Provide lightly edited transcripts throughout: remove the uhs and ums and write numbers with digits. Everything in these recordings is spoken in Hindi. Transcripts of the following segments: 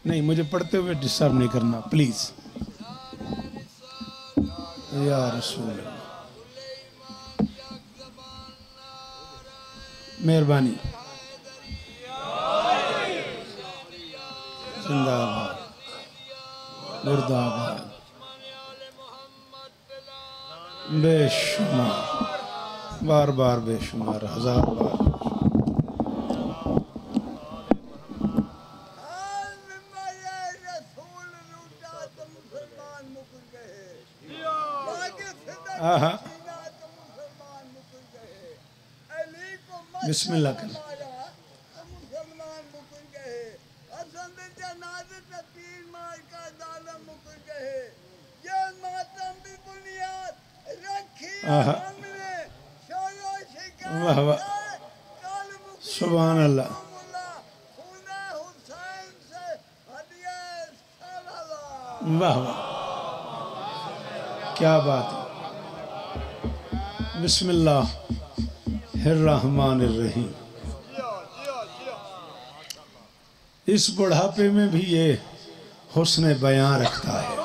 नहीं, मुझे पढ़ते हुए डिस्टर्ब नहीं करना प्लीज। या रसूल अल्लाह, मेहरबानी। जिंदाबाद, मुर्दाबाद, बेशुमार, बार बार बेशुमार, हजार बार। बिस्मिल्लाह कर। वाह वाह, सुभान अल्लाह। वाह वाह, क्या बात है। बिस्मिल्लाहिर्रहमानिर्रहीम। इस बुढ़ापे में भी ये हुस्न बयां रखता है।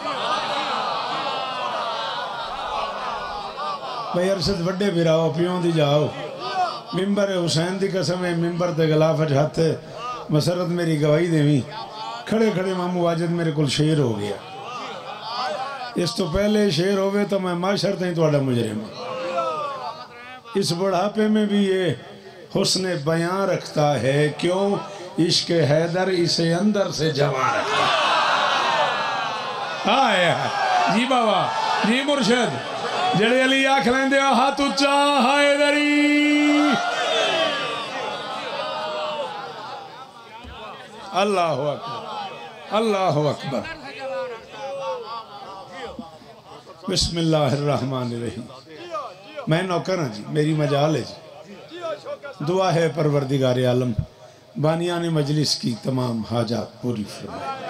भाई अरशद वड्डे बिराओ पियों दी जाओ, मिंबर हुसैन दी कसम है, मिंबर ते गलाफ हथ मसरत मेरी गवाही देवी। खड़े खड़े मामू वाजिद मेरे को शेर हो गया। इस तो पहले शेर होवे तो मैं माशर तई तुहाडा मुजरिम। इस बुढ़ापे में भी ये हुस्न बयां रखता है। क्यों? इश्क हैदर इसे अंदर से जमा रखता है। जी बाबा जी मुर्शद, जड़े अली आख लेंदे हाथ उच्चा हैदरी। अल्लाह अकबर, अल्लाह अकबर। बिस्मिल्लाहिर्रहमानिर्रहीम। मैं नौकर हाँ जी, मेरी मजाल है जी। दुआ है परवरदिगार आलम बानियाने मजलिस की तमाम हाजात पूरी फरमाए।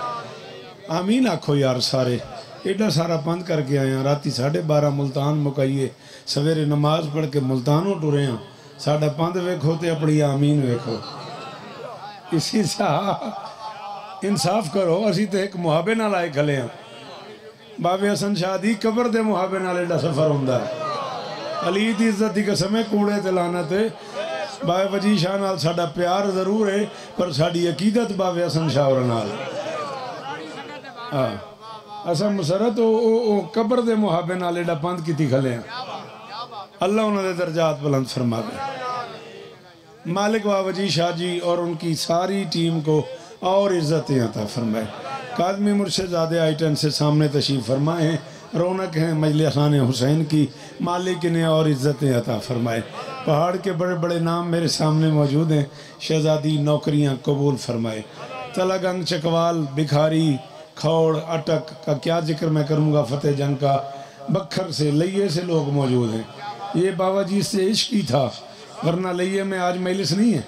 आमीन आखो यार सारे। एडा सारा पंध करके आया, राती 12:30 मुल्तान मुकाइए, सवेरे नमाज पढ़ के मुल्तानों टुरे हाँ। साडा पंध वेखो तो अपनी आमीन वेखो। इसी सा इंसाफ करो। असी तो एक मुहाबे नाल आए खले हाँ। बाबे हसन शाह दी कबर दे मुहाबे नाल एडा सफर हुंदा है। अली दी इज्जत दी कसम है, कूड़े ते लानत है। बाबे वजी शाह नाल साडा प्यार जरूर है, पर साडी अकीदत बाबे हसन शाह और नाल। हाँ, असा मुसरत ओ कबर दे मुहाबे नाल एडा पंध कीती खले हैं। अल्लाह उन्होंने दर्जात बुलंद फरमावे। मालिक बाबा शाह जी और उनकी सारी टीम को और इज्जतें अता फरमाए। कादमी मुर्शिदादे आई-10 से सामने तशरीफ़ फरमाए हैं। रौनक हैं मजलिस खाने हुसैन की। मालिक ने और इज्जतें अता फरमाए। पहाड़ के बड़े बड़े नाम मेरे सामने मौजूद हैं। शहजादी नौकरियां कबूल फरमाए। तलागंग, चकवाल, भिखारी, खौड़, अटक का क्या जिक्र मैं करूँगा। फतेह जंग का, बखर से, लइये से लोग मौजूद हैं। ये बाबा जी से इश्क ही था, वरना लइये में आज मजलिस नहीं है,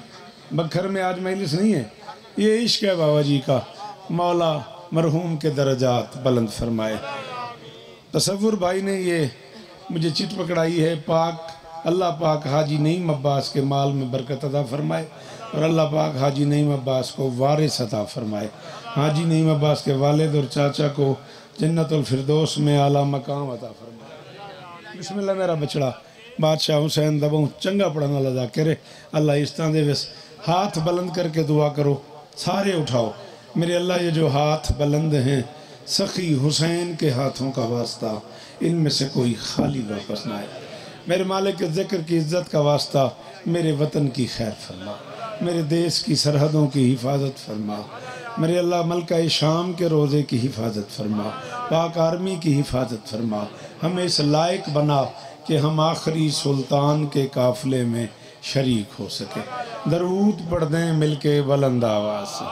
बखर में आज मजलिस नहीं है। ये इश्क है बाबा जी का। मौला मरहूम के दर्जात बुलंद फरमाए। तसव्वुर भाई ने ये मुझे चिट पकड़ाई है। पाक अल्लाह पाक हाजी नईम अब्बास के माल में बरकत अता फरमाए और अल्लाह पाक हाजी नईम अब्बास को वारिस अता फरमाए। हाजी नईम अब्बास के वालिद और चाचा को जन्नतुल फिरदौस में आला मकाम अता फरमाए। बिस्मिल्लाह मेरा बचड़ा बादशाह हुसैन दबों चंगा पढ़ने लगा करे। अल्लाह इस तरह दे हाथ बुलंद करके दुआ करो, सारे उठाओ। मेरे अल्लाह ये जो हाथ बुलंद हैं, सखी हुसैन के हाथों का वास्ता, इनमें से कोई खाली वापस ना आए। मेरे मालिक के ज़िक्र की इज़्ज़त का वास्ता, मेरे वतन की खैर फरमा, मेरे देश की सरहदों की हिफाजत फरमा। मेरे अल्लाह मलका शाम के रोज़े की हिफाजत फरमा, पाक आर्मी की हिफाजत फरमा। हमें इस लायक बना कि हम आखिरी सुल्तान के काफ़िले में शरीक हो सके। दरूद पढ़ दें मिल के बुलंद आवाज़ से।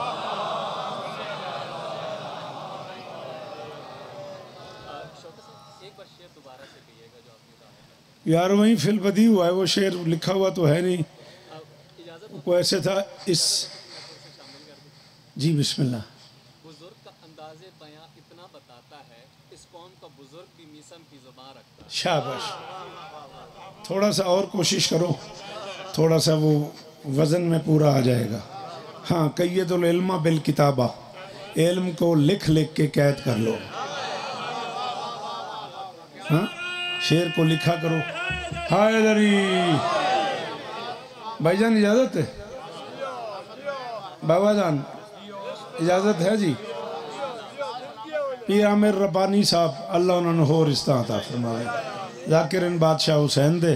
यार वहीं फिल बदी हुआ है, वो शेर लिखा हुआ तो है नहीं, वो ऐसे था इस। जी बिस्मिल्लाह। बुजुर्ग का अंदाज़े बयां इतना बताता है, इस कौम का बुजुर्ग भी मिसम की ज़ुबान रखता है। शाबाश, थोड़ा सा और कोशिश करो, थोड़ा सा वो वज़न में पूरा आ जाएगा। हाँ, कय्यदुल इल्मा बिल किताबा, इल्म को लिख लिख के कैद कर लो। हाँ, शेर को लिखा करो। हाय दरी भाईजान इजाजत है, बाबा जान इजाजत है जी। पीर आमिर रब्बानी साहब अल्लाह उन्होंने होर रिश्ता अता फरमावे, जाकिर बादशाह हुसैन दे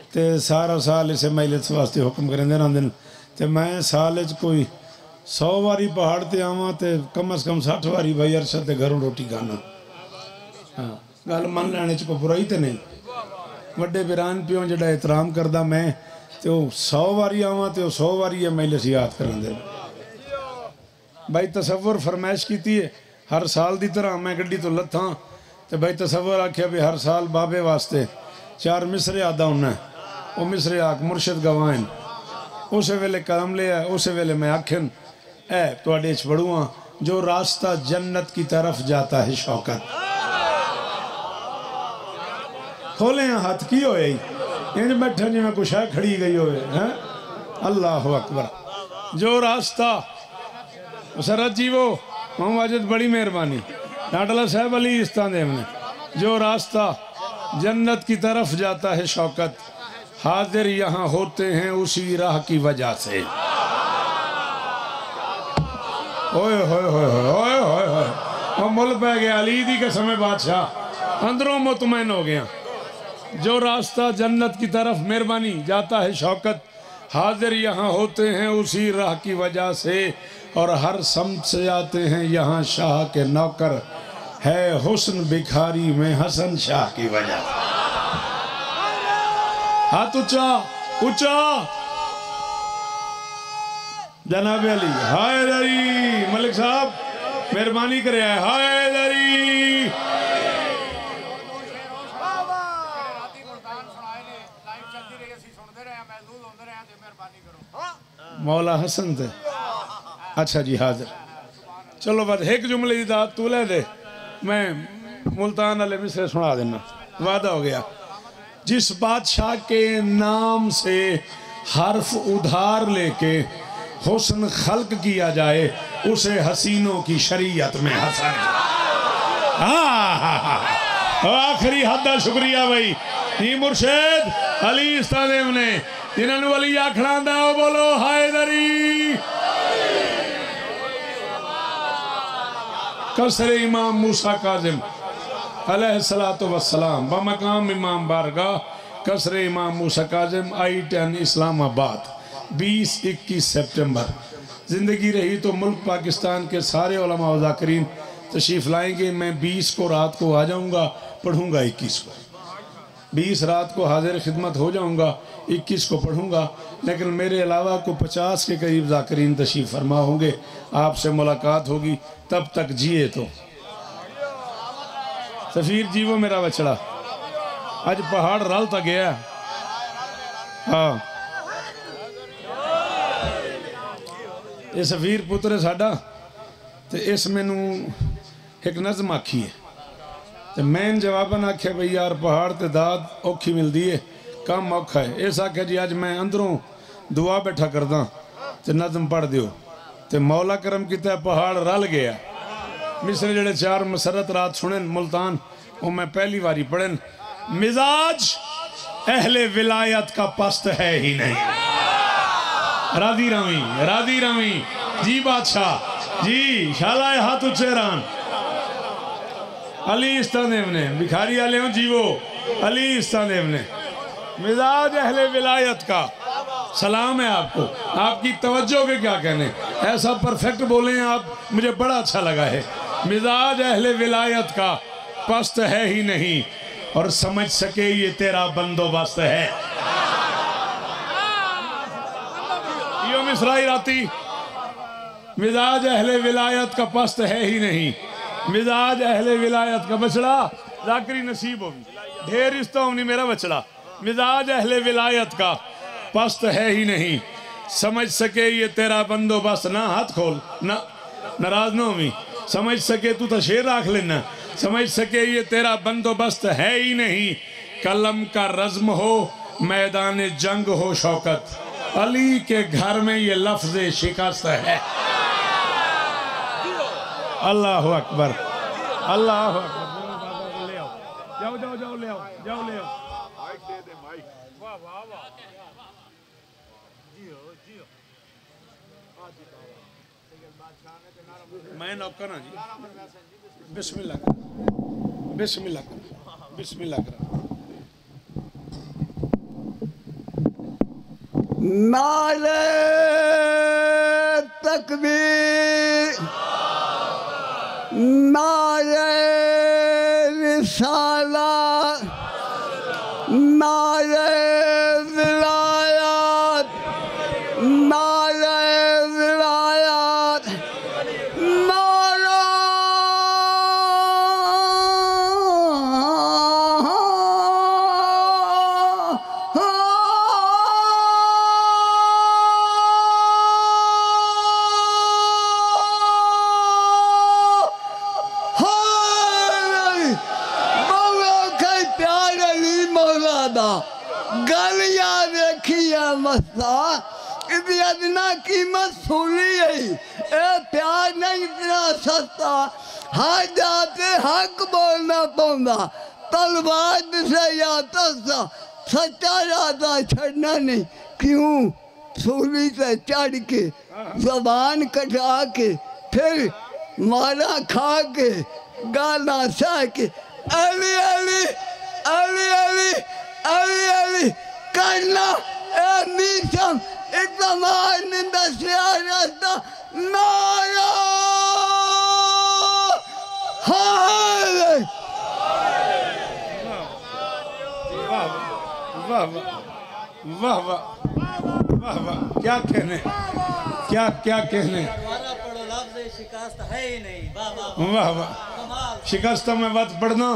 ते सारा साल इसे महिलत वास्ते हुक्म करेंदे रहंदे ने। ते मैं साल कोई 100 वारी पहाड़ ते आवां ते कम अज कम 60 वारी भाई अरशद के घरों रोटी खाना। हाँ, गल मन लैने च कोई बुराई तो नहीं। वड्डे बिरान प्यो जड़ा एहतराम करदा मैं तो 100 वारी आवां तो 100 वारी है महिलत याद करांदे भाई। तसव्वुर फरमाइश की है हर साल की तरह मैं गड्डी तो लत्था तो भाई तसव्वुर आख्या भी हर साल बाबे वास्ते 4 मिसरे आदा होना। वो मिसरे आख मुर्शद गवाइन उस वेले कलम लिया, उस वेले मैं आखन ए तुहाडे च पढ़ूँ, जो रास्ता जन्नत की तरफ जाता है शौकत। खोले हाथ की होए इंज बैठे जिमें कुछ है खड़ी गई होए हैं। अल्लाह अकबर। जो रास्ता सरत जीवो मोहम्मद वाजिद बड़ी मेहरबानी डाटला साहब अली इस्तान देव ने, जो रास्ता जन्नत की तरफ जाता है शौकत, हाजिर यहाँ होते हैं उसी राह की वजह से। ओए होए होए होए होए होए मुल पै गया अली दी कसम बादशाह, अंदरों मुतमैन हो गया। जो रास्ता जन्नत की तरफ मेहरबानी जाता है शौकत, हाजिर यहाँ होते हैं उसी राह की वजह से, और हर समत से आते हैं यहाँ शाह के नौकर, है हुस्न भिखारी में हसन शाह की वजह से। हाथ ऊंचा ऊंचा जनाब अली। हाय दरी मलिक साहब मेहरबानी करे। हाय दरी मौला हसन थे। अच्छा जी हाजिर। चलो बस एक जुमले की दात तू ले दे, मैं मुल्तान वाले मिसरे सुना देना, वादा हो गया। जिस बादशाह के नाम से हर्फ उधार लेके हुस्न खल्क किया जाए, उसे हसीनों की शरीयत में हसन। आखिरी हद का शुक्रिया भाई जी मुर्शद अली इस्तादेव ने, जिन्होंने वली आखना दा बोलो हैदरी। कसरे इमाम मूसा काजिम अलैहिस्सलातु वस्सलाम बमकाम इमाम बारगाह, कसरे इमाम मूसा काजिम I-10 इस्लामाबाद 20-21 सितंबर। ज़िंदगी रही तो मुल्क पाकिस्तान के सारे उलमा व ज़ाकिरीन तशरीफ़ लाएंगे। मैं 20 को रात को आ जाऊँगा, पढ़ूँगा 21 को, 20 रात को हाजिर खिदमत हो जाऊँगा, 21 को पढ़ूँगा। लेकिन मेरे अलावा को 50 के करीब ज़ाकिरीन तशरीफ़ फरमा होंगे, आपसे मुलाकात होगी। तब तक जिए तो सफ़ीर जीवो मेरा बछड़ा, अज पहाड़ रल तक गया। हाँ ये सफ़ीर पुत्र है साडा, तो इस मैनू एक नज़म आखी है, तो मैं जवाबन आख्या भाई यार पहाड़ ते दाद औखी मिलती है, काम औखा है। इस आख्या जी अज मैं अंदरों दुआ बैठा करदा तो नज़म पढ़ दियो, तो मौला करम किता पहाड़ रल गया। मिसरे जड़े 4 मसरत रात सुने मुल्तान, वो मैं पहली बारी पढ़न। मिजाज अहले विलायत का पस्त है ही नहीं। राधी रवी जी बादशाह जी शाला हाथ उच्चेरान अली इस्तादेव ने, भिखारी आले हो जीवो अली इस्तादेव ने। मिजाज अहले विलायत का सलाम है आपको, आपकी तवज्जो के क्या कहने, ऐसा परफेक्ट बोले हैं आप, मुझे बड़ा अच्छा लगा है। मिजाज अहले विलायत का पस्त है ही नहीं, और समझ सके ये तेरा बंदोबस्त है। यो मिसराई राती। मिजाज अहले विलायत का पस्त है ही नहीं, मिजाज अहले विलायत का बछड़ा जाकरी नसीब होगी, ढेर रिश्ता होनी मेरा बछड़ा। मिजाज अहले विलायत का पस्त है ही नहीं, समझ सके ये तेरा बंदोबस्त। ना हाथ खोल, ना नाराज ना होवी, समझ सके तू तो शेर राख लेना, समझ सके ये तेरा बंदोबस्त है ही नहीं। कलम का रज्म हो मैदान जंग हो शौकत, अली के घर में ये लफ्ज शिकस्त है। अल्लाह अकबर, अल्लाह अकबर। ले आओ, जाओ जाओ जाओ, ले आओ, जाओ ले आओ। मैं नौकर हाँ जी। बिस्मिल्लाह कर, बिस्मिल्लाह कर, बिस्मिल्लाह कर। नारे तकबीर, नारे रिसालत, नारे विलायत, नारे विलायत, नारा गलिया देखिए मस्ता इतनी अदना कीमत सुनी है। ए प्यार नहीं इतना सस्ता, हर जाते हक बोलना पौंदा, तलवार से या तस्ता, सच्चा राता छड़ना नहीं। क्यों सूली से चढ़ के जबान कटा के फिर मारा खा के गाना सा के अली अली अली अली अली अली करना मीसम इतमान दसिया रास्ता नारा हाय। वाह वाह वाह वाह वाह वाह, क्या कहने, क्या क्या कहने। शिकस्त है ही नहीं। वाह वाह, शिकस्त में वत पढ़ना,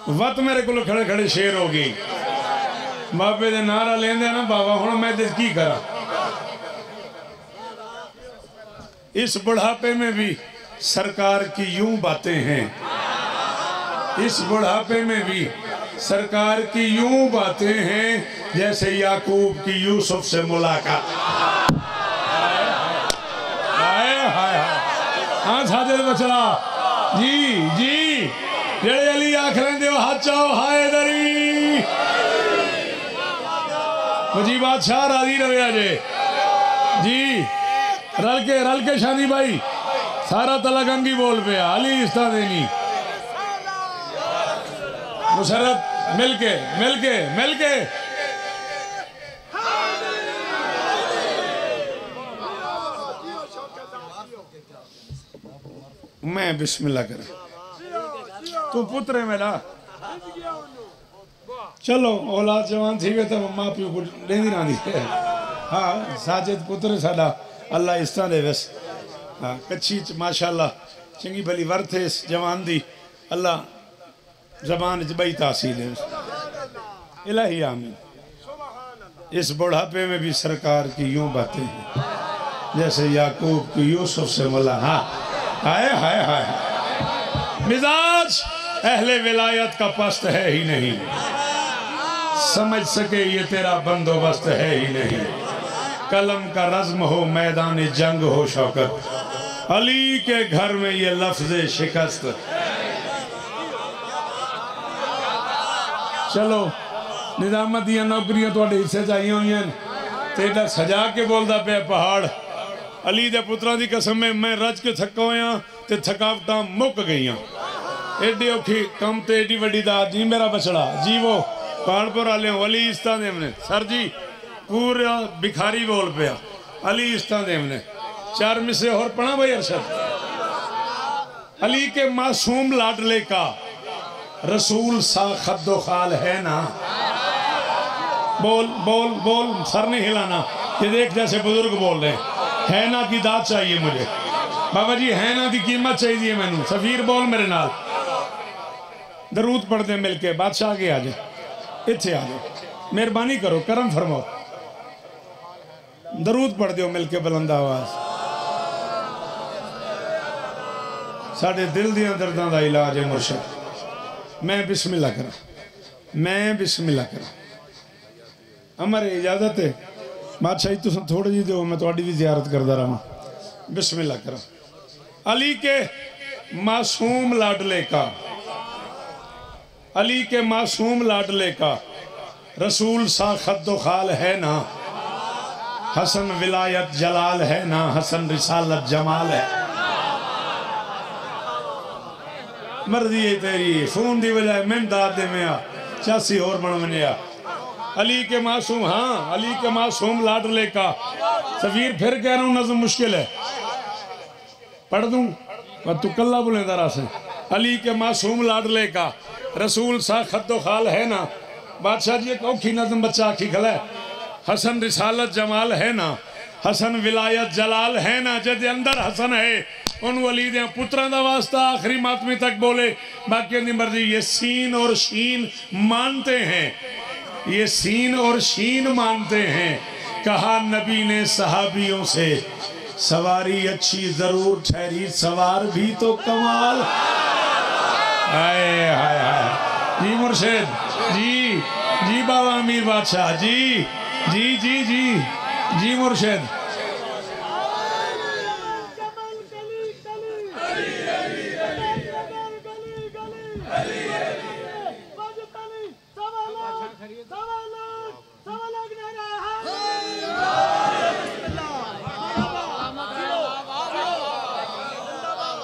वत मेरे को खड़े खड़े शेर हो गई। बाबे दे नारा लेंदे ना बाबा, हुण मैं ते की करा। इस बुढ़ापे में भी सरकार की यूं बातें हैं, इस बुढ़ापे में भी सरकार की यूं बातें हैं जैसे याकूब की यूसुफ से मुलाकात। हाय हाय हाय, हाँ साजिद बचड़ा जी जी, जेड़े अली आख लेंदे हो हाथ चाओ हाय दरी। मुझी बादशाह राजी रहे अजे जी, रल के शादी भाई सारा तलागंगी बोल पे अली इस्ता देनी मुशर्रफ मिलके मिलके मिलके। मैं बिस्मिल्लाह कर, तू पुत्र है मेरा। चलो औलाद जवान थी वे तो माँ प्यो को लेंदी रहंदी है। हाँ साजिद पुत्र साडा अल्लाह इस्ता दे वस। हाँ कच्छी माशाअल्लाह चंगी भली वर्थ है इस जवान दी, अल्लाह जबान बई तासील है। इलाही आमीन। इस बुढ़ापे में भी सरकार की यूं बातें हैं जैसे याकूब की यूसुफ से मुला। हाँ हाय हाय हाय, मिजाज अहले विलायत का पस्त है ही नहीं, समझ सके ये तेरा बंदोबस्त है ही नहीं। कलम का रज्म हो मैदान जंग हो शौकत, अली के घर में ये लफ्ज शिकस्त। चलो निजामत दियां नौकरियां तुहाडे हिस्से च आईयां होईयां ते एडा सजा के बोलदा पिया पहाड़। अली दे पुत्रां दी कसम में मैं रज के थका होया ते थकावटां मुक गईयां। एडी औखी कम ते एडी वड्डी दात जी मेरा बछड़ा जीवो कानपुर वाले अली इस्ता देव ने सर जी पूरा भिखारी बोल पिया अली इस्ता देव ने। चार मिसरे और पढ़ा भाई अरशद। अली के मासूम लाडले का रसूल सा खद्दो खाल है ना। बोल बोल बोल, सर नहीं हिलाना, ये देख जैसे बुजुर्ग बोल रहे हैं। है ना की दात चाहिए मुझे बाबा जी, है ना की कीमत चाहिए मैनू। सफीर बोल मेरे नाल, दरूद पढ़ते मिलके। बादशाह आगे आ जाए, इत्थे आ जाओ, मेहरबानी करो करम फरमाओ, दरूद पढ़ दो मिलके बुलंद आवाज। साढ़े दिल दियां दर्दां दा इलाज है मुर्शद। मैं बिस्मिल्लाह करा, मैं बिस्मिल्लाह करा। अमर इजाजत है बादशाही तुम थोड़ी जी दो, मैं थोड़ी भी जियारत करता रहा। बिस्मिल्लाह करा। अली के मासूम लाडले का, अली के मासूम लाडले का रसूल सा खद्दो खाल है ना, हसन विलायत जलाल है ना, हसन रिसालत जमाल है। मर्जी है तेरी, फोन दी वजह मैं दाद दे में आ चासी और बन बनिया। अली के मासूम, हाँ अली के मासूम लाडले का। सफीर फिर कह रहा हूँ नज़म मुश्किल है, पढ़ दूं पर तू कल्ला बोले दरा से। अली के मासूम लाडले का रसूल सा खद्दो खाल है ना। बादशाह जी एक औखी नज़म बच्चा आखी खला है। हसन रिसालत जमाल है ना, हसन विलायत जलाल है ना। जद अंदर हसन है उन वली दे पुत्रां दा वास्ता आखिरी मातमी तक बोले, बाकी दी मर्जी। ये सीन और शीन मानते हैं, ये सीन और शीन मानते हैं। कहा नबी ने सहाबियों से, सवारी अच्छी जरूर ठहरी, सवार भी तो कमाल। हाय हाय हाय जी मुर्शिद जी, जी बाबा अमीर बादशाह जी, जी जी जी जी मुर्शिद।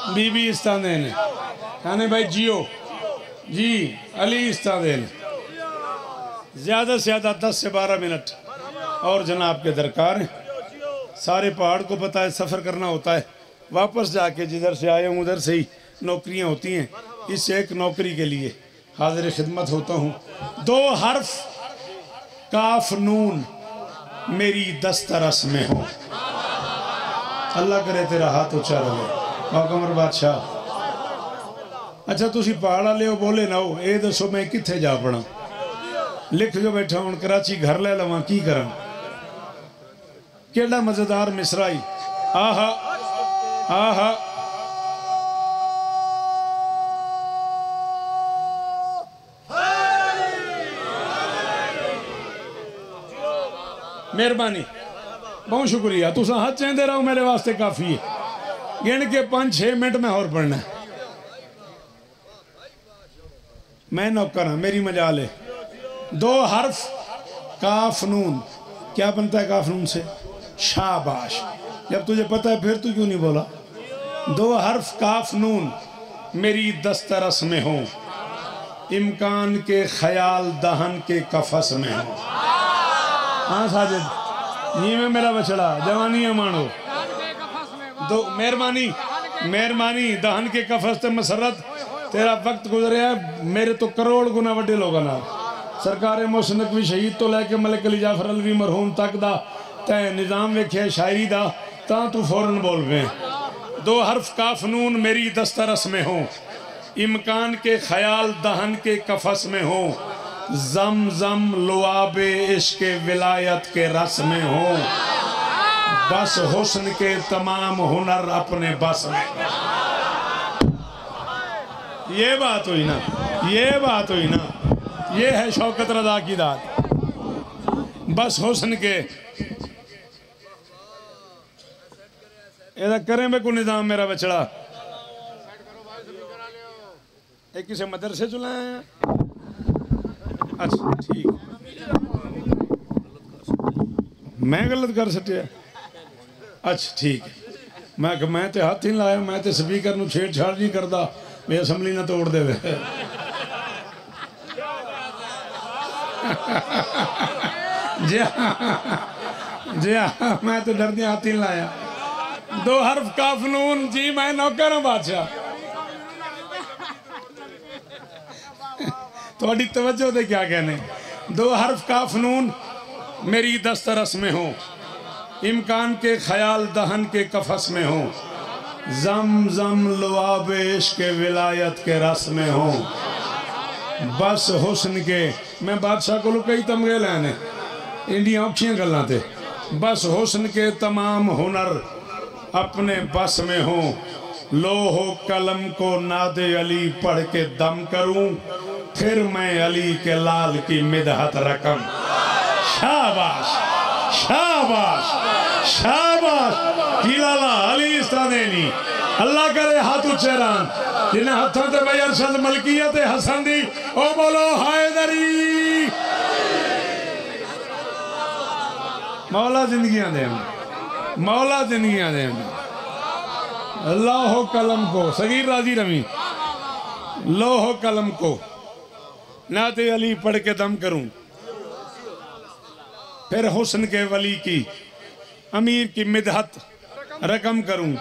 बीबी इस्तादेन खाने भाई जियो जी, अली इस्तादेन। ज़्यादा से ज़्यादा 10 से 12 मिनट और जनाब के दरकार हैं। सारे पहाड़ को पता है सफ़र करना होता है, वापस जाके जिधर से आए हूँ उधर से ही नौकरियाँ होती हैं। इस एक नौकरी के लिए हाजिर खिदमत होता हूँ। 2 हर्फ काफ नून मेरी दस्तरस में हो। अल्लाह करे तेरा हाथ ऊंचा रहे कमर बादशाह। अच्छा तुसी पहाड़ वाले हो, बोले ना हो, ये दसो मैं किथे जा पड़ा। लिख जो बैठा हूँ कराची घर ले लवा की करा। केड़ा मजेदार मिसराई, आहा आहा। मेहरबानी, बहुत शुक्रिया। तुसा हाथ चेंदे रहो, मेरे वास्ते काफी है। गिन के 5-6 मिनट में और पढ़ना। मैं नौकर हाँ, मेरी मजाल है। 2 हर्फ काफ नून, क्या बनता है काफ नून से? शाबाश। जब तुझे पता है फिर तू क्यों नहीं बोला? 2 हर्फ काफ नून मेरी दस्तरस में हो, इम्कान के ख्याल दहन के कफस में हो। हाँ साजिद ये में मेरा बछड़ा जवानी है मानो। दो मेहरबानी मेहरबानी, दहन के कफस ते मसरत। तेरा वक्त गुजरिया मेरे तो करोड़ गुना वड्डे लोगों ना। सरकार मोहसिन नकवी शहीद तो लैके मलिक अली जाफर अलवी मरहूम तक दा तै निज़ाम वेख्या शायरी दा, तां तू फौरन बोल पे। 2 हर्फ काफ नून मेरी दस्तरस में हो, इम्कान के ख्याल दहन के कफस में हो, जम जम लुआबे इश्क विलायत के रस में हो, बस हुस्न के तमाम हुनर अपने बस में। ये बात हुई ना, ये बात हुई ना, ये है शौकत रजा की दात। बस हुस्न के करें में को निजाम मेरा बछड़ा। एक किसे मदरसे चलाए। अच्छा ठीक, मैं गलत कर सटिया। अच्छा ठीक है, मैं तो हाथ ही नहीं लाया, मैं तो स्पीकर नूं छेड़छाड़ नहीं करता मैं असैम्बली ना तोड़ दे। जी हाँ, मैं तो डरदे हाथ ही नहीं लाया। 2 हर्फ काफ नून जी, मैं नौकर हूं बादशाह। थोड़ी तवज्जो दे क्या कहने। 2 हर्फ काफ नून मेरी दस्तरस में हो, इम्कान के ख्याल दहन के कफस में हो, जम जम लुआबे इश्क के विलायत के रस में हो, बस हुस्न के। मैं बादशाह को कई तमगे लैने इंडिया औखियां गल्लां ते। बस हुस्न के तमाम हुनर अपने बस में हो, लोहो कलम को नादे अली पढ़ के दम करूं, फिर मैं अली के लाल की मिदहत रकम। शाबाश शाबाश शाबाश, हिलाला अली इस्तादेनी। अल्लाह करे हाथ उच्चे रहन जिन्हें हाथों ते भाई अरशद मलकियत हसन दी ओ बोलो हैदरी मौला जिंदगियां दे मौला जिंदगियां दे लोहो कलम को सगीर राजी रवी लोहो कलम को नाते अली पढ़ के दम करूं फिर हुस्न के वली की अमीर की मिदहत रकम करूं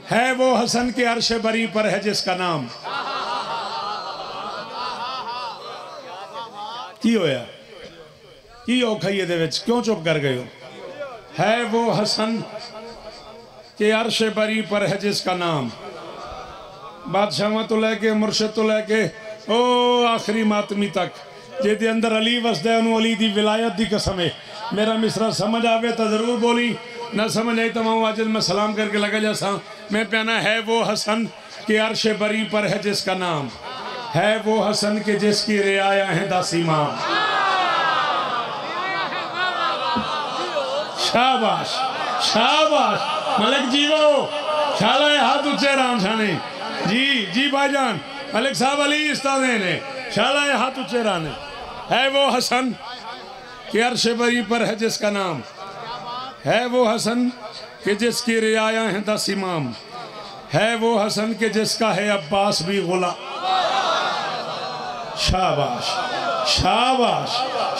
है वो हसन के अर्श बरी पर है जिसका नाम की होया की औखा ये दे विच क्यों चुप कर गए हो है वो हसन के अर्श बरी पर है जिसका नाम बादशाह तो लेके मुर्शिद तो लेके ओ आखिरी मातमी तक जेदे अंदर अली वसदा है अली दी विलायत दी कसम है मेरा मिसरा समझ आवे तो जरूर बोली ना समझ आई तो आज मैं सलाम करके लगा जैसा मैं पहना है वो हसन के अर्श बरी पर है जिसका नाम है वो हसन के जिसकी रियाया है दासीमा शाबाश शाबाश मलिक जीवो शाला हाथ ऊंचे राम शाने जी जी भाईजान मलिक साहब अली इस्तादे ने शाला हाथ ऊंचे राने है वो हसन के अर्श बरी पर है जिसका नाम है वो हसन के जिसकी रियाया है 10 इमाम है वो हसन के जिसका है अब्बास भी गुला शाबाश शाबाश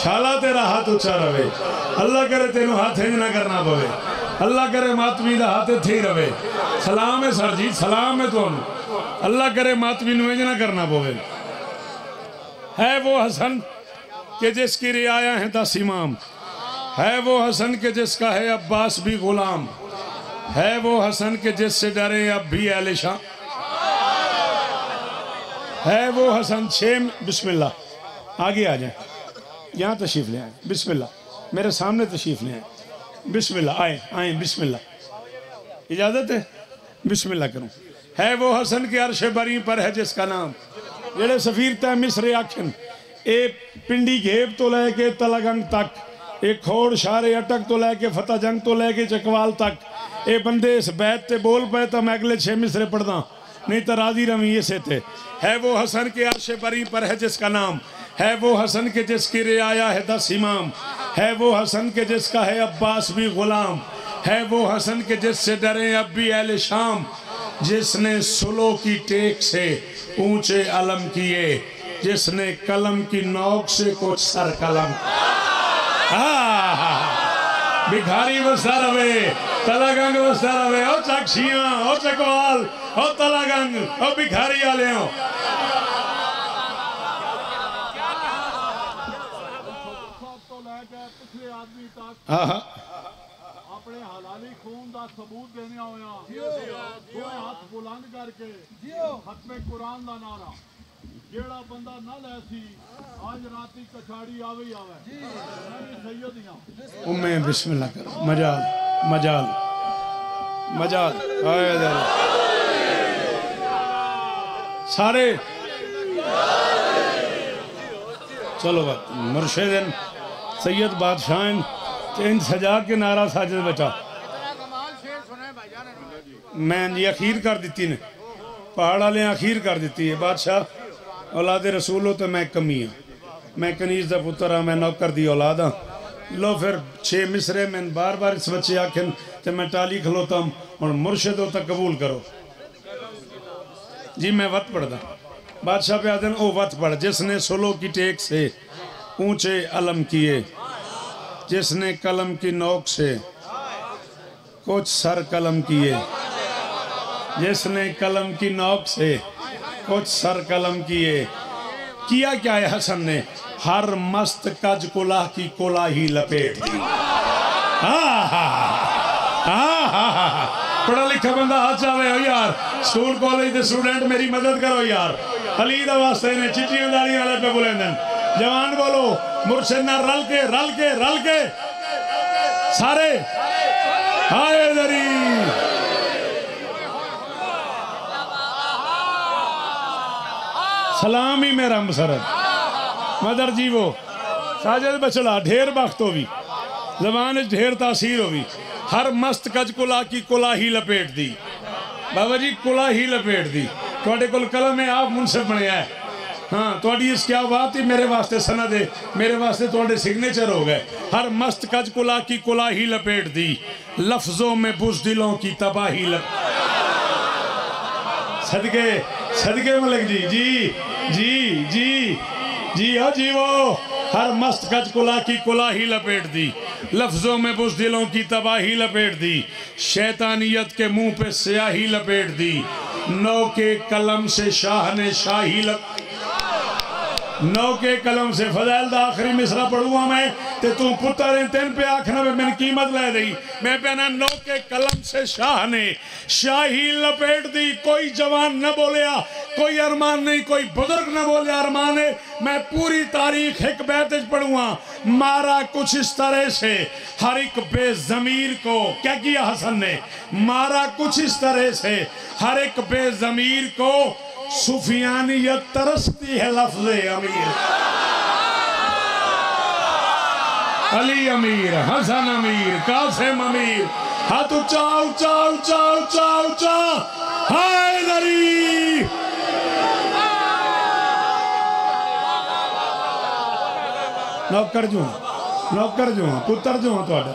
शाला तेरा हाथ ऊंचा रवे अल्लाह करे तेन हाथ इंज ना करना पवे अल्लाह करे मातवी का हाथ इत्थे ही रवे सलाम है सर जी सलाम है तुहानू अल्लाह करे मातवी नूं इंज ना करना पवे है वो हसन के जिसकी रियाया है 10 इमाम है वो हसन के जिसका है अब्बास भी गुलाम है वो हसन के जिससे डरे अब भी आलिशा है वो हसन 6 बिस्मिल्लाह आगे आ जाए यहाँ तशरीफ ले आए बिस्मिल्लाह मेरे सामने तशरीफ ले आए बिस्मिल्लाह आए आए बिस्मिल्लाह इजाजत है बिस्मिल्लाह करूं है वो हसन के अर्श बरी पर है जिसका नाम जेड़े सफीर तय मिसरे आखन ए पिंडी घेब तो लैके तलागंग तक एक खोड़ शारे अटक तो लैके फतेह जंग तो लैके चकवाल तक ए बंदे इस बैत ते बोल पे तो मैं अगले 6 मिसरे पढ़दा नहीं तो राजी रवी इसे थे है वो हसन के अर्श बरी पर है जिसका नाम है वो हसन के जिसकी रियाया है 10 इमाम है वो हसन के जिसका है अब्बास भी गुलाम है वो हसन के जिससे डरे अब भी अहले शाम जिसने सुलो की टेक से ऊंचे अलम किए जिसने कलम की नोक से कुछ सर कलम भिखारी बसता रवे तलागंग बसता रवे ओ चकशियां ओ चकवाल ओ तलागंग ओ भिखारी वाले हो अपने हलाली खून का सबूत देने होया दो हाथ बुलंद करके खत्मे कुरान का नारा जेड़ा बंदा ना लैसी आज राती कछाड़ी आवे ही आवे नबी सैयदियां उम्मे बिस्मिल्लाह करो मजाल मजाल मजाल सारे चलो बात मुर्शिदन सैयद बादशाह इन सजा के नारा साजिद बचा मैं जी अखीर कर दी ने पहाड़ वाले अखीर कर दी है बादशाह औलाद रसूल हो तो मैं कमी हाँ मैं कनीज का पुत्र हाँ मैं नौकर दी औलाद हाँ लो फिर 6 मिसरे मैंने बार बार इस बच्चे आखन तो मैं टाली खलोता हूँ और मुर्शिद हो तक कबूल करो जी मैं वत पढ़दा बादशाह पे आदन ओ वत पढ़ जिसने सुलो की टेक से ऊंचे अलम किए जिसने कलम की नोक से कुछ सर कलम किए जिसने कलम की नोक से कुछ सर कलम किए किया क्या है हसन ने हर मस्त कज कोला की कोला ही लपेट दी पढ़ा लिखा बंदा हाथ चावे हो यार स्कूल कॉलेज के स्टूडेंट मेरी मदद करो यार अली दा वास्ते ने चिट्टियां दाड़ियां वाले पे बुलेंदन जवान बोलो मुर्शिद ना रल के सारे हाय दरी सलाम ही मेरा मसरत मदर जी वो साजिद बचला ढेर बख्त होगी जबान ढेर तासीर होगी हर मस्त कज कुला की कुला ही लपेट दी बाबा जी कुला ही लपेट दी थोड़े कोल कलम है आप मुनसिफ बनया है हाँ थोड़ी इस क्या बात ही मेरे वास्ते सनद है मेरे वास्ते थोड़े सिग्नेचर हो गए हर मस्त कज कुला की कुला ही लपेट दी लफ्जों में बुज़दिलों की तबाही सदके सदके मलिक जी जी जी जी जी हाँ जी वो हर मस्त कज कुला की कुला ही लपेट दी लफ्जों में बुज़दिलों की तबाही लपेट दी शैतानियत के मुंह पे स्याही लपेट दी नौ के कलम से शाह ने शाही नौ के कलम से फजैल दा आखिरी मिसरा पढ़ूंगा मैं ते तू पुत्र तेन पे आखना में मैंने कीमत ले दी मैं पहना नौ के कलम से शाह ने शाही लपेट दी कोई जवान न बोलिया कोई अरमान नहीं कोई बुजुर्ग न बोले अरमान है मैं पूरी तारीख एक बैत पढ़ूंगा मारा कुछ इस तरह से हर एक बेजमीर को क्या किया हसन ने मारा कुछ इस तरह से हर एक बेजमीर को सुफियानियत तरसती है लफ्ज़े अमीर अली अमीर हसन अमीर कासिम अमीर हाथ ऊंचा ऊंचा ऊंचा ऊंचा ऊंचा हैदरी नौकर जो पुत्र जो थोड़ा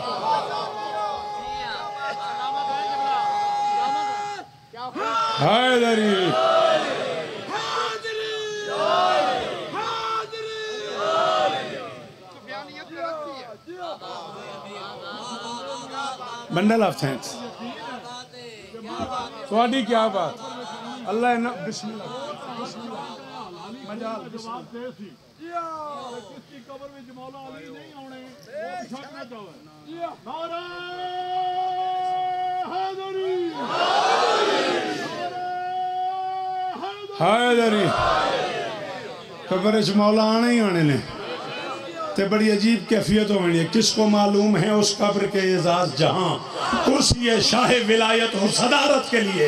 हैदरी बंडल ऑफ थैंक्स थोड़ी क्या बात अल्लाह ना बिस्मिल्लाह मजाल जवाब दे सी किसकी कब्र में मौला अली नहीं आने वो छकना चाहे नारा हैदरी हैदरी कब्र में मौला आने ही आने ने ते बड़ी अजीब कैफियत होनी है किसको मालूम है उस कब्र के एजाज जहां कुर्सी है शाह विलायत और सदारत के लिए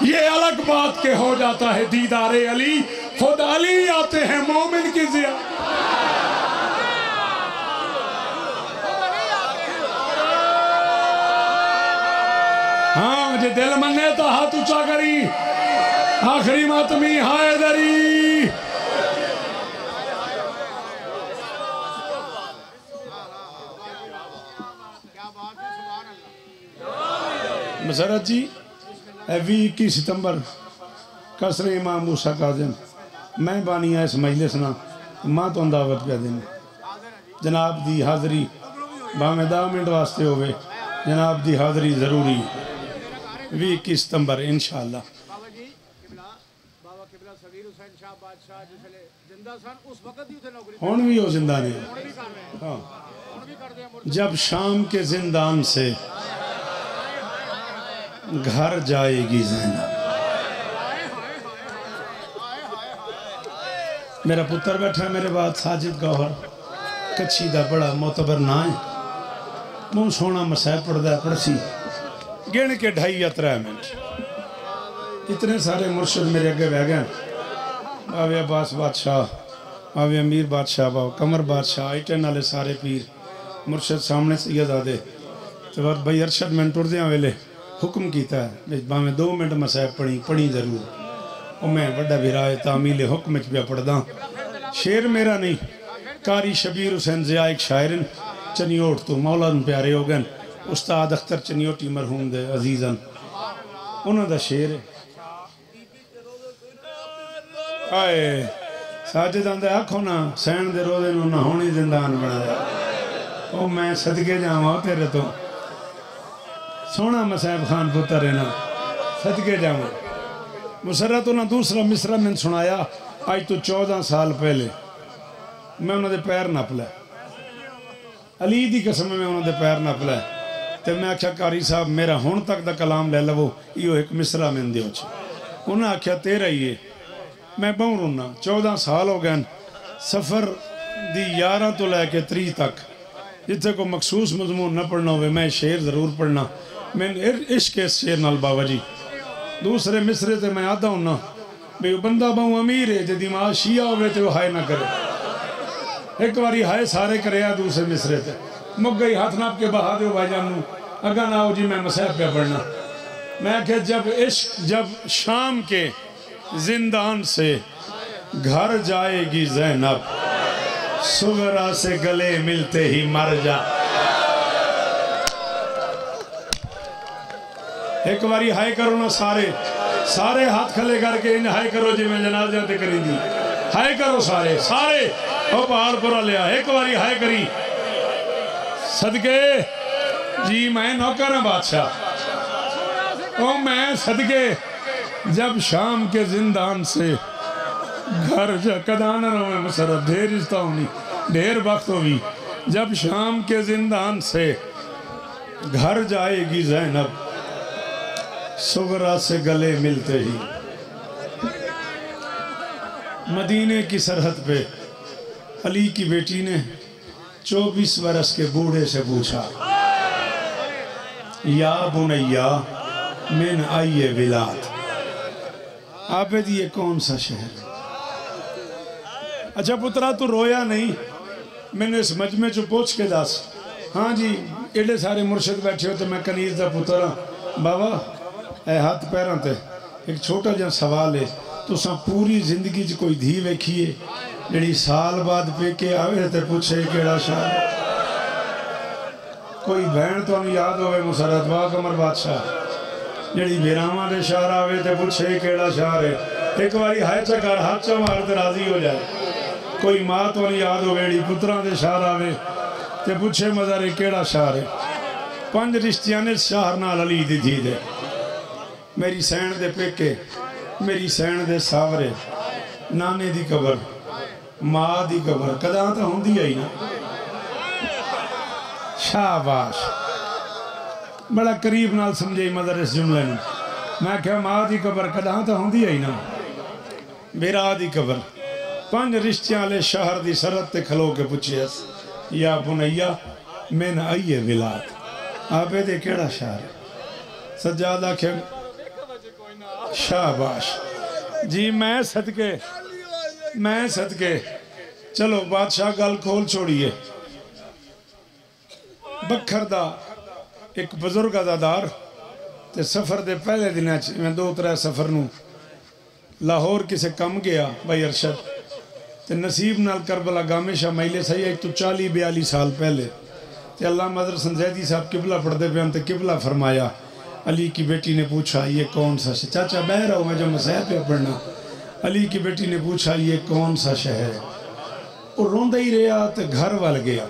ये अलग बात के हो जाता है दीदारे अली खुद अली आते हैं मोमिन की जिया हाँ जो दिल मने तो हाथ ऊंचा करी आखिरी मातमी हैदरी मसरत जी 21 सितंबर कसरे इमाम मूसा काज़िम मैं बानिया इस मजलिस ना मां तो दावत पे देने जनाब दी हाज़री भावें 10 मिनट वास्ते होवे जनाब दी हाज़री ज़रूरी 21 सितंबर इंशाअल्लाह हुण भी हो जिंदा ने हाँ जब शाम के जिंदान से घर जाएगी ज़ैनब मेरा पुत्र बैठा मेरे बाद साजिद गौहर कच्छी दा बड़ा मोतबर ना है मुँह सोना मसैब पढ़दा पढ़सी गिन के 2.5 या 3 मिनट इतने सारे मुर्शिद मेरे अगे बह गए बावे अब्बास बादशाह बावे अमीर बादशाह बाव कमर बादशाह इटन वाले सारे पीर मुर्शिद सामने सैयद आदे तो बाद भाई अरशद मिनट टुरद्या वेले हुक्म किया है भावें 2 मिनट मसैब पढ़ी जरूर और मैं बड़ा विराए तामील हुक्म पे पढ़दा शेर मेरा नहीं कारी शबीर हुसैन ज़िया एक शायरन चनियोट तो मौला प्यारे हो गए उस्ताद अख्तर चनियोटी मरहूम दे अजीजन उन्होंने शेर है आए साजिद आंदा आखो ना सैन दे रोजे नूं नहाउणी जिंदान बनाया ओ मैं सदके जावां तेरे तो सोना मसैब खान पुत्र है ना सदके जावां मुसरत उन्हें दूसरा मिसरा मैंने सुनाया आज तो 14 साल पहले मैं उन्होंने पैर नप लै अली की कसम में उन्होंने पैर नप लै तो मैं आख्या कारी साहब मेरा हुण तक का कलाम ले लवो यो एक मिसरा मैंने दियो उन्हें आख्या तेरा ही है मैं बहु रोना 14 साल हो गए सफ़र दी 11 तो लैके 30 तक जिथे को मखसूस मजमून न पढ़ना हो मैं शेर जरूर पढ़ना मैंने इश्क इस शेर नाल बाबा जी दूसरे मिसरे से मैं आदा हूं भी बंदा बहु अमीर है जो दिमाग शिया हो तो हाय ना करे एक बारी हाय सारे करे दूसरे मिसरे से मुक गई हाथ नाप के बहा दो भाईजान अगा ना आओ जी मैं मसैब पे पढ़ना मैं क्या जब शाम के जिंदान से घर जाएगी ज़ैनब, सुगरा से गले मिलते ही मर जा। एक बारी हाय करो ना, सारे हाथ खले करके इन हाय करो जिवें जनाज़ा ते करींदी। हाय करो सारे ओ पहाड़पुरा लिया एक बारी हाय करी। सदके जी मैं नौकर हूं बादशाह, ओ मैं सदके जब शाम के जिंदान से घर कदान रहो मसरत ढेर रिश्ता होनी ढेर वक्त होगी। जब शाम के जिंदान से घर जाएगी ज़ैनब, सुगरा से गले मिलते ही। मदीने की सरहद पे अली की बेटी ने 24 बरस के बूढ़े से पूछा, या बुनैया मिन आइए विलाद, आबिद ये कौन सा शहर है? अच्छा पुत्रा तू रोया नहीं, मैंने इस मजमे चो पूछ के दस। हाँ जी एडे सारे मुर्शिद बैठे हो तो मैं कनीज का पुत्र हाँ। बाबा ए हाथ पैरों ते एक छोटा जहा सवाल है, तुसा पूरी जिंदगी च कोई धी वेखी है जी साल बाद पेके आवे तो पूछे केड़ा शहर? कोई बहन तो याद होवे मुसरत वाह कमर बादशाह जी बिरावा के शहर आवे तो पूछे केड़ा शहर है? एक बारी हाय चकर हाथ च मार तो राजी हो जाए। कोई माँ तो याद हो जी पुत्रा के शहर आवे तो पूछे मज़र केड़ा शहर है? 5 रिश्तियां ने शहर नाल अली दी थी दे, मेरी सैन दे पेके, मेरी सैन दे सावरे, नाने दी कबर, माँ दी कबर कदा तो होंदी आई ना। शाबाश बड़ा करीब नाल समझे मदर इस जुमले में। मैं क्या माँ दी कबर कदा तो होंदी आई ना, बेरा दी कबर। 5 रिश्तियां वाले शहर दी सरहद ते खलो के पूछे या बुनैया मैन आइए विलाद, आपे दे केड़ा शहर है? सज्जाद आखे शाबाश जी मैं सदके चलो बादशाह गल खोल छोड़िए। बखर दा एक बुजुर्ग अदादार ते सफर दे पहले दिन मैं 2-3 सफर नू लाहौर किसे कम गया भाई अरशद ते नसीब नाल करबला गामे शाह मैले सही है तो 40-42 साल पहले ते अल्लाह मदर संजैदी साहब किबला पढ़ते पे ते किबला फरमाया। अली की बेटी ने पूछा ये कौन सा शहर? चाचा बह रहा हूँ मैं जो मसह पे पढ़ना। अली की बेटी ने पूछा ये कौन सा शहर? वो रोंदा ही रहा तो घर वाल गया।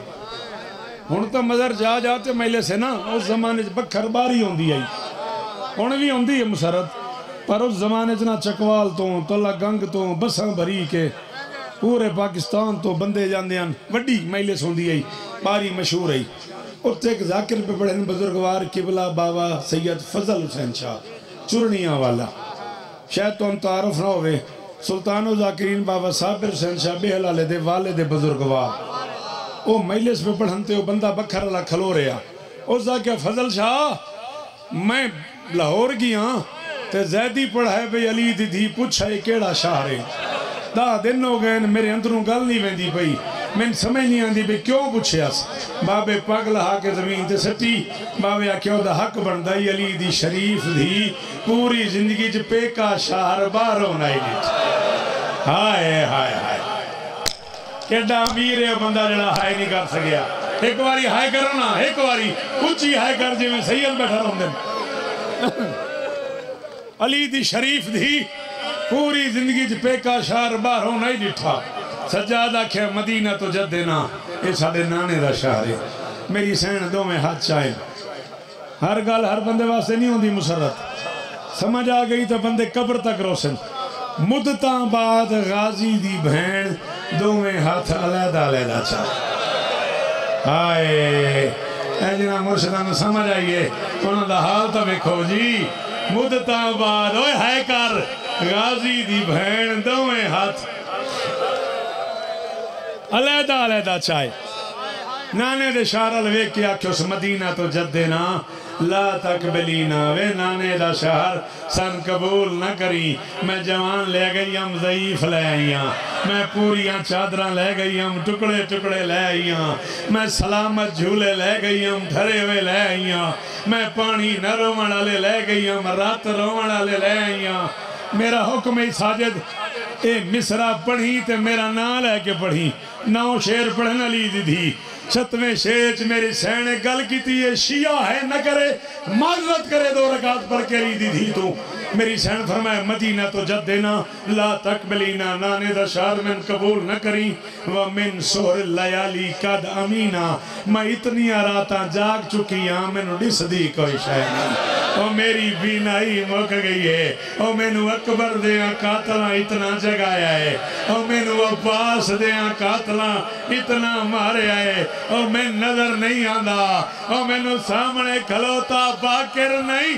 हुण तो मज़र जा ते मैले से ना उस जमाने बखर बारी आँदी आई, हुण भी आँदी है मुसरत, पर उस जमाने ना चकवाल तो तला गंग तो बसां भरी के पूरे पाकिस्तान तो बंदे जाते हैं। वड्डी मैले सोंदी आई बारी मशहूर आई। उत्थे एक जाकिर पे पढ़े बुजुर्गवार किबला बाबा सैयद फजल हुसैन शाह चुरनिया वाला, शायद तो तारुफ ना होवे, सुल्तानो जाकिरीन बाबा साबिर हुसैन शाह बेहलाले दे वाले दे बुजुर्गवार। वो महिलेस पे पढ़नते वो बंदा बखर वाला खलो रहा। उस क्या फजल शाह मैं लाहौर गया तो जैदी पढ़ाए भाई अली दी थी पूछा ये केड़ा शहर है? 10 दिन हो गए मेरे अंदरों गल नहीं वेंदी पई, मैंने समझ नहीं आती भी क्यों पूछया। बाबे पग लहा के जमीन ते सटी, बाबे आख्या ओदा हक बनदा ही अली दी शरीफ दी पूरी जिंदगी च पेका शहर बाहरों नहीं दिख। हाय हाय हाय केडा अमीर है बंदा जड़ा हाय नहीं कर सकिया। एक बारी हाय करो ना, एक बारी उच्ची हाय कर जिवें सैयद बैठा रहंदे। अली दी शरीफ दी पूरी जिंदगी च पेका शहर बाहरों नहीं दिठा। सज्जाद आख्या मदीना तो जद्दे ना ये साडे नाने दा शहर है। मेरी सैन दोवें हाथ चाहे। हर गल हर बंदे वास्ते नहीं होंदी मुसरत, समझ आ गई तो बंदे कब्र तक रोशन। मुद्दतां बाद गाजी दी भैन दोवें हाथ अलहदा अलहदा चाहे। हाय जिन्हें मुर्शदा नूं समझ आइए उन्हों दा हाल तो वेखो जी। मुद्दतां बाद ओए हाय कर गाजी दी भैन दोवें हाथ अलहदा अलहदा चाहे। नाने दे शार अल वेख के आख्यो उस मदीना तो जद्दे ना ला तकबलीना वे नाने दा शहर सन कबूल न करी। मैं जवान ले गई हम ज़ईफ ले आई हाँ, मैं पूरियां चादरां ले गई हम टुकड़े टुकड़े ले आई हाँ, मैं सलामत झूले ले गई हम ठरे हुए ले आई हाँ, मैं पानी न रोवण वाले ले गई हम रात रोवण वाले ले आई हाँ। मेरा हुक्म है साजिद ए मिसरा पढ़ी ते मेरा नाम लैके पढ़ी। 9 शेर पढ़ने वाली दी 7वें शेर च मेरी सैन ने गल की है शिया है न करे माजरत करे 2 रकात पढ़ के ली दी तू। मेरी सैन फरमाए मदीना तो जद देना ला तकबलीना नाने दा शार में कबूल न करी व मिन सोर लयाली कद अमीना। मैं इतनी रातां जाग चुकी हाँ मैनू दिसदी कोई शय नहीं। ओ मेरी बीनाई मुक गई है। ओ मैनू अकबर दियां कातलां इतना जगाया है। ओ मैनू अब्बास दियां कातलां इतना मारिया है। ओ मैं नजर नहीं आंदा। ओ मैनू सामने खलोता बाकिर नहीं